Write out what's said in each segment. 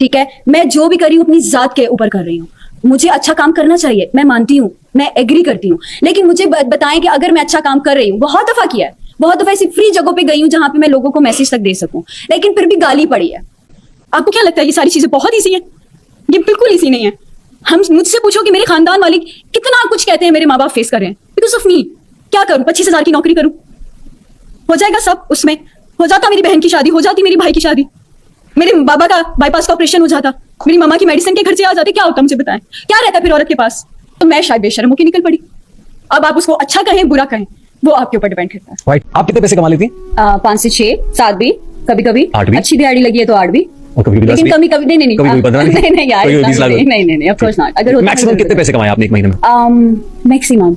ठीक है, मैं जो भी कर रही हूँ अपनी जात के ऊपर कर रही हूँ। मुझे अच्छा काम करना चाहिए, मैं मानती हूँ, मैं एग्री करती हूँ, लेकिन मुझे बताएं कि अगर मैं अच्छा काम कर रही हूँ, बहुत दफा किया है, बहुत दफा ऐसी फ्री जगहों पे गई हूँ जहां पे मैं लोगों को मैसेज तक दे सकूं, लेकिन फिर भी गाली पड़ी है। आपको क्या लगता है ये सारी चीजें बहुत ईजी है? ये बिल्कुल ईजी नहीं है। हम मुझसे पूछो कि मेरे खानदान वाले कितना कुछ कहते हैं मेरे माँ बाप फेस कर रहे हैं बिकॉज ऑफ मी। क्या करूं? 25,000 की नौकरी करूं, हो जाएगा सब उसमें। हो जाता मेरी बहन की शादी, हो जाती मेरी भाई की शादी, मेरे बाबा का बाईपास का ऑपरेशन हो जाता, मेरी मामा की मेडिसिन के खर्चे आ जाते। क्या होता मुझे बताएं? क्या रहता फिर औरत के पास? तो मैं शायद बेशर्म होकर निकल पड़ी। अब आप उसको अच्छा कहें बुरा कहें वो आपके ऊपर डिपेंड करता है। राइट। आप कितने पैसे कमा लेती? 5 से 6, 7 भी, कभी कभी 8 भी, अच्छी दिहाड़ी लगी है तो 8 भी, और कभी लेकिन कभी कभी नहीं कभी 15 नहीं नहीं यार, कभी 20 लाख नहीं ऑफ कोर्स नॉट। अगर मैक्सिमम कितने पैसे कमाए आपने एक महीने में? मैक्सिमम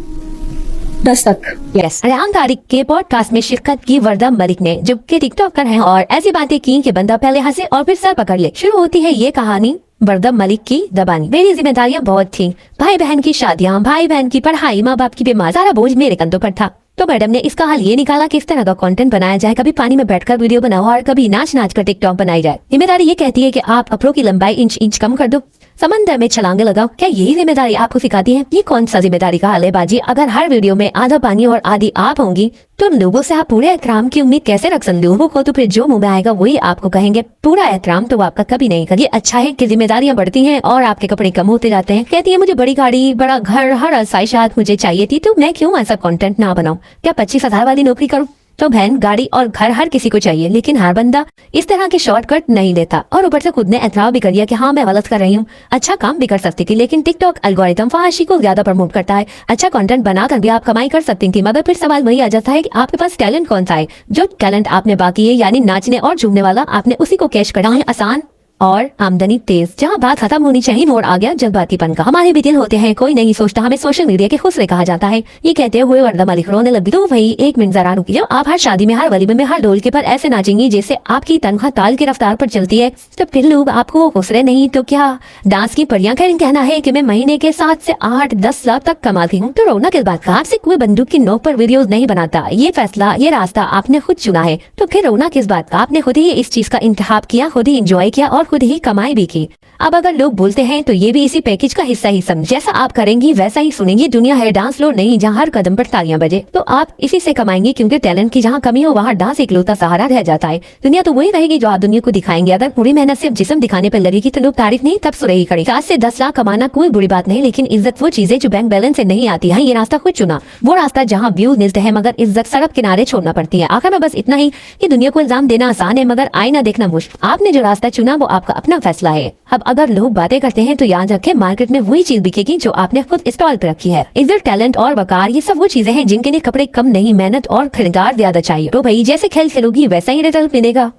10 तक। यस, रेहान तारिक के पॉडकास्ट में शिरकत की वर्दा मलिक ने, जो कि टिकटॉकर हैं, और ऐसी बातें की कि बंदा पहले हंसे और फिर सर पकड़ ले। शुरू होती है ये कहानी वर्दा मलिक की दबानी। मेरी जिम्मेदारियां बहुत थी, भाई बहन की शादियां, भाई बहन की पढ़ाई, माँ बाप की बीमारी, सारा बोझ मेरे कंधों पर था। तो मैडम ने इसका हल ये निकाला कि इस तरह का कंटेंट बनाया जाए, कभी पानी में बैठकर वीडियो बनाओ और कभी नाच नाच कर टिकटॉक बनाई जाए। जिम्मेदारी ये कहती है कि आप कपड़ों की लंबाई इंच इंच कम कर दो, समंदर में छलांगे लगाओ। क्या यही जिम्मेदारी आपको सिखाती है? ये कौन सा जिम्मेदारी का हल है बाजी? अगर हर वीडियो में आधा पानी और आधी आप होंगी तो लोगों से आप पूरे एहतराम की उम्मीद कैसे रख सकते? लोगों को तो फिर जो मुंह में आएगा वही आपको कहेंगे, पूरा एहतराम तो आपका कभी नहीं करेंगे। अच्छा है कि जिम्मेदारियां बढ़ती हैं और आपके कपड़े कम होते जाते हैं। कहती है मुझे बड़ी गाड़ी, बड़ा घर, हर आसाइशात मुझे चाहिए थी, तो मैं क्यों ऐसा कंटेंट ना बनाऊं? क्या 25,000 वाली नौकरी करूं? तो बहन, गाड़ी और घर हर किसी को चाहिए, लेकिन हर बंदा इस तरह के शॉर्टकट नहीं देता। और ऊपर से खुद ने एतराफ भी कर दिया कि हाँ मैं गलत कर रही हूँ, अच्छा काम भी कर सकती थी, लेकिन टिकटॉक एल्गोरिथम फहाशी को ज्यादा प्रमोट करता है। अच्छा कंटेंट बनाकर भी आप कमाई कर सकती थी, मगर फिर सवाल वही आ जाता है कि आपके पास टैलेंट कौन सा है? जो टैलेंट आपने बाकी है, यानी नाचने और झूमने वाला, आपने उसी को कैश करना है। आसान और आमदनी तेज। जहाँ बात खत्म होनी चाहिए, मोड़ आ गया जज्बातीपन का। हमारे भी दिल होते हैं, कोई नहीं सोचता हमें सोशल मीडिया के खुसरे कहा जाता है। ये कहते हुए वर्दा मलिक रोने लगी। तो वही 1 मिनट जरा रुकी। जब आप हर शादी में, हर वलीमे में, हर ढोल के पर ऐसे नाचेंगी जैसे आपकी तनख्वाह ताल की रफ्तार पर चलती है, तो फिर लोग आपको खुसरे नहीं तो क्या डांस की परियां कहना है कि मैं महीने के 7 से 8-10 लाख तक कमाती हूँ। तो रोना किस बात का? आपसे कोई बंदूक की नोक पर वीडियोस नहीं बनाता। ये फैसला, ये रास्ता आपने खुद चुना है, तो फिर रोना किस बात का? आपने खुद ही इस चीज का इंतखाब किया, खुद ही इंजॉय किया और खुद ही कमाई भी की। अब अगर लोग बोलते हैं तो ये भी इसी पैकेज का हिस्सा ही समझ। जैसा आप करेंगी वैसा ही सुनेंगी। दुनिया है डांस फ्लोर नहीं जहाँ हर कदम पर तालियां बजे। तो आप इसी से कमाएंगे, क्योंकि टैलेंट की जहाँ कमी हो वहाँ डांस इकलौता सहारा रह जाता है। दुनिया तो वही रहेगी जो आप दुनिया को दिखाएंगे। अगर पूरी मेहनत सिर्फ जिस्म दिखाने पर लगेगी तो लोग तारीफ नहीं तब सुरेही खड़ी। 7 से 10 लाख कमाना कोई बुरी बात नहीं, लेकिन इज्जत वो चीजें जो बैंक बैलेंस से नहीं आती है। ये रास्ता खुद चुना, वो रास्ता जहाँ व्यूज मिलते हैं मगर इज्जत सड़क किनारे छोड़ना पड़ती है। आखिर में बस इतना ही कि दुनिया को इल्जाम देना आसान है मगर आईना देखना मुश्किल। आपने जो रास्ता चुना वो आपका अपना फैसला है। अब अगर लोग बातें करते हैं तो याद रखें, मार्केट में वही चीज बिकेगी जो आपने खुद स्टॉल पे रखी है। इज्जत, टैलेंट और वकार, ये सब वो चीजें हैं जिनके लिए कपड़े कम नहीं, मेहनत और खरीदार ज्यादा चाहिए। तो भाई जैसे खेल खेलोगी वैसा ही रिजल्ट मिलेगा।